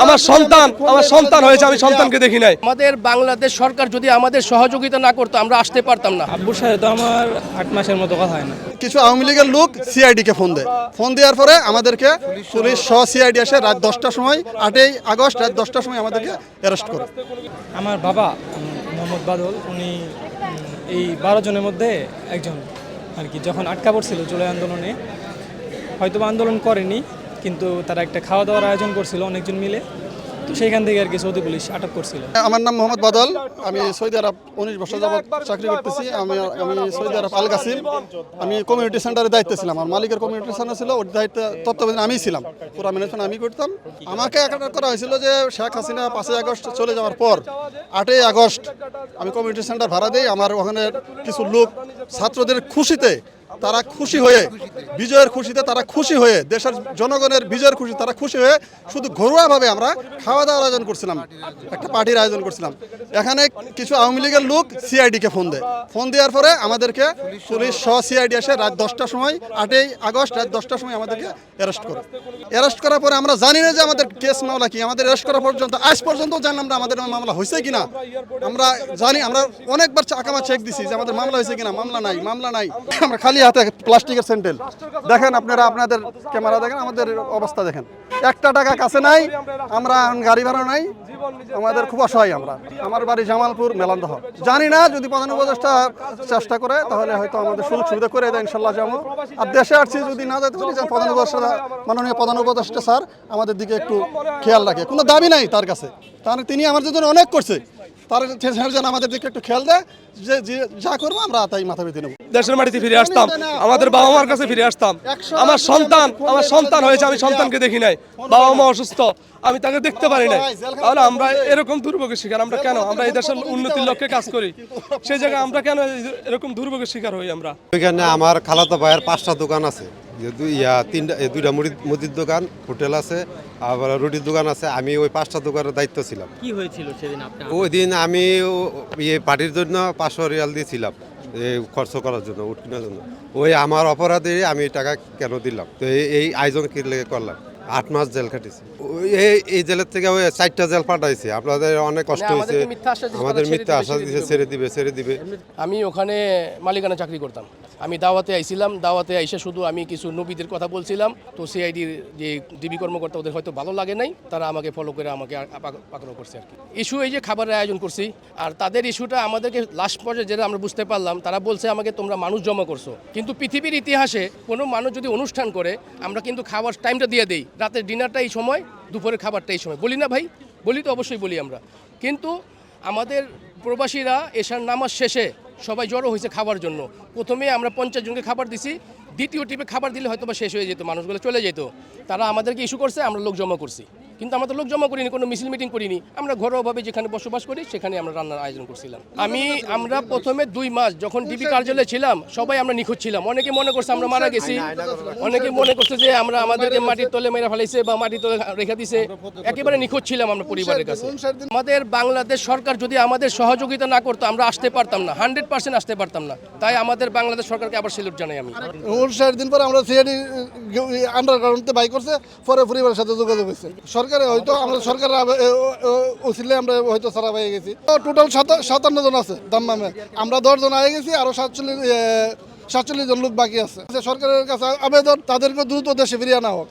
আমার সন্তান হয়েছে, আমি সন্তানকে দেখি নাই। আমাদের বাংলাদেশ সরকার যদি আমাদের সহযোগিতা না করতো আমরা আসতে পারতাম না। আব্বুর সাথে তো আমার 8 মাসের মতো কথা হয় না। কিছু আওয়ামী লীগের লোক সিআইডিকে ফোন দেওয়ার পরে আমাদেরকে পুলিশ সহ সিআইডি এসে রাত 10টার সময় 8ই আগস্ট রাত 10টার সময় আমাদেরকে অ্যারেস্ট করে। আমার বাবা মোহাম্মদ বাদল, উনি এই 12 জনের মধ্যে একজন আর কি। যখন আটকা পড়ছিল জুলাই আন্দোলনে, হয়তো আন্দোলন করেনি, কিন্তু তারা একটা খাওয়া দাওয়ার আয়োজন করছিল অনেকজন মিলে, তো সেইখান থেকে আর কি সৌদি পুলিশ আটক করছিল। আমার নাম মোহাম্মদ বাদল, আমি সৌদি আরব 19 বছর যাবত চাকরি করতেছি। আমি সৌদি আরব আল গাসিম, আমি কমিউনিটি সেন্টারের দায়িত্বে ছিলাম। আমার মালিকের কমিউনিটি সেন্টার ছিল, ওর দায়িত্ব তত্ত্বাবধানে আমিই ছিলাম, পুরো ম্যানেজমেন্ট আমি করতাম। আমাকে একটা করা হয়েছিল যে শেখ হাসিনা 5ই আগস্ট চলে যাওয়ার পর 8ই আগস্ট আমি কমিউনিটি সেন্টার ভাড়া দিই। আমার ওখানে কিছু লোক ছাত্রদের খুশিতে তারা খুশি হয়ে, বিজয়ের খুশিতে তারা খুশি হয়ে, দেশের জনগণের বিজয়ের খুশি তারা খুশি হয়ে শুধু ঘরোয়াভাবে আমরা খাওয়া দাওয়ার আয়োজন করছিলাম, একটা পার্টির আয়োজন করছিলাম। এখানে কিছু আওয়ামী লীগের লোক সিআইডিকে ফোন দেওয়ার পরে আমাদেরকে পুলিশ সহ সিআইডি এসে রাত 10টার সময় 8ই আগস্ট রাত 10টার সময় আমাদেরকে অ্যারেস্ট করে। অ্যারেস্ট করার পরে আমরা জানি না যে আমাদের কেস মামলা কি। আমাদের অ্যারেস্ট করা পর্যন্ত আজ পর্যন্ত জানলাম না আমাদের মামলা হয়েছে কিনা। আমরা জানি, আমরা অনেকবার আকামা চেক দিছি যে আমাদের মামলা হয়েছে কিনা। মামলা নাই। আমরা খালি হাতে প্লাস্টিকের স্যান্ডেল দেখেন, আপনারা আপনাদের ক্যামেরা দেখেন, আমাদের অবস্থা দেখেন, 1 টাকা কাছে নাই, আমরা গাড়ি ভাড়া নাই, আমাদের খুব অসহায়। আমার বাড়ি জামালপুর মেলান্দহ। জানি না, যদি প্রধান উপদেষ্টা চেষ্টা করে তাহলে হয়তো আমাদের সুযোগ সুবিধা করে দেয়, ইনশাল্লাহ যাবো। আর দেশে আসছি যদি না যেতে পারি, মাননীয় প্রধান উপদেষ্টা স্যার আমাদের দিকে একটু খেয়াল রাখে। কোনো দাবি নাই তার কাছে, তাহলে তিনি আমাদের জন্য অনেক করছে, তার যেন আমাদের দিকে একটু খেয়াল দেয়, যে যা করবো আমরা তাই মাথা পেতে নেব। দেশের মাটিতে ফিরে আসতাম, আমাদের বাবা মার কাছে ফিরে আসতাম। আমার সন্তান হয়েছে, আমি সন্তানকে দেখি নাই। বাবা মা অসুস্থ, আমি তাকে দেখতে পারি নাই। তাহলে আমরা এরকম দুর্ভোগের শিকার আমরা কেন? আমরা এই দেশের উন্নতির লক্ষ্যে কাজ করি, সেই জায়গায় আমরা কেন এরকম দুর্ভোগের শিকার হই? আমরা ওইখানে আমার খালাতো ভাইয়ের 5টা দোকান আছে, দুইটা মুদির দোকান, হোটেল আছে, আবার রুটির দোকান আছে। আমি ওই 5টা দোকানের দায়িত্ব ছিলাম। কি হয়েছিল সেদিন আপনার? ওই দিন আমি পার্টির জন্য 500 রিয়াল দিয়েছিলাম খরচ করার জন্য, উঠ কেনার জন্য। ওই আমার অপরাধে আমি টাকা কেন দিলাম? তো এই আয়োজন কি লেগে করলাম। 8 মাস জেল খাটিয়েছি। এই জেলের থেকে ওই 4টা জেল পাঠাইছি। আপনাদের অনেক কষ্ট হয়েছে, আমাদের মিথ্যা আশ্বাস দিয়েছে ছেড়ে দিবে। আমি ওখানে মালিকানা চাকরি করতাম। আমি দাওয়াতে আইছিলাম, দাওয়াতে আইসে শুধু আমি কিছু নবীদের কথা বলছিলাম। তো সিআইডির যে ডিবি কর্মকর্তা, ওদের হয়তো ভালো লাগে নাই, তারা আমাকে ফলো করে আমাকে পাকড়াও করছে আর কি। ইস্যু এই যে খাবারের আয়োজন করছি, আর তাদের ইস্যুটা আমাদেরকে লাস্ট পর্যায়ে যেটা আমরা বুঝতে পারলাম, তারা বলছে আমাকে তোমরা মানুষ জমা করছো। কিন্তু পৃথিবীর ইতিহাসে কোনো মানুষ যদি অনুষ্ঠান করে, আমরা কিন্তু খাবার টাইমটা দিয়ে দেই, রাতের ডিনারটা এই সময়, দুপুরের খাবারটা এই সময়, বলি না ভাই? বলি তো, অবশ্যই বলি আমরা। কিন্তু আমাদের প্রবাসীরা এশার নামাজ শেষে সবাই জড়ো হয়েছে খাবার জন্য। প্রথমে আমরা 50 জনকে খাবার দিছি, দ্বিতীয় টিপে খাবার দিলে হয়তো বা শেষ হয়ে যেত, মানুষগুলো চলে যেত। তারা আমাদেরকে ইস্যু করছে, আমরা লোক জমা করছি। কিন্তু আমরা তো লোক জমা করিনি, কোনো মিছিল মিটিং করিনি। আমরা ঘরোয়াভাবে যেখানে বসবাস করি সেখানে আমরা রান্নার আয়োজন করছিলাম। আমরা প্রথমে 2 মাস যখন ডিবি কার্যালয়ে ছিলাম, সবাই আমরা নিখোঁজ ছিলাম। অনেকে মনে করছে আমরা মারা গেছি, অনেকে মনে করছে যে আমাদেরকে মাটির তলে মেরে ফেলাইছে বা মাটির তলে রেখে দিছে। একেবারে নিখোঁজ ছিলাম আমরা পরিবারের কাছে। আমাদের বাংলাদেশ সরকার যদি আমাদের সহযোগিতা না করতো আমরা আসতে পারতাম না, 100% আসতে পারতাম না। তাই আমাদের বাংলাদেশ সরকারকে আবার সেলুট জানাই আমি। 59 দিন পরে আমরা সিআইডি আন্ডারগ্রাউন্ডে বাই করছে, পরে পরিবারের সাথে যোগাযোগ হয়েছে। সরকারে হয়তো আমরা সরকারের ওসিলে আমরা হয়তো সারা পেয়ে গেছি। টোটাল 57 জন আছে দাম্মামে, আমরা 10 জন আগে গেছি, আরো 47 জন লোক বাকি আছে। সরকারের কাছে আবেদন, তাদেরকে দ্রুত দেশে ফিরিয়ে আনা হোক।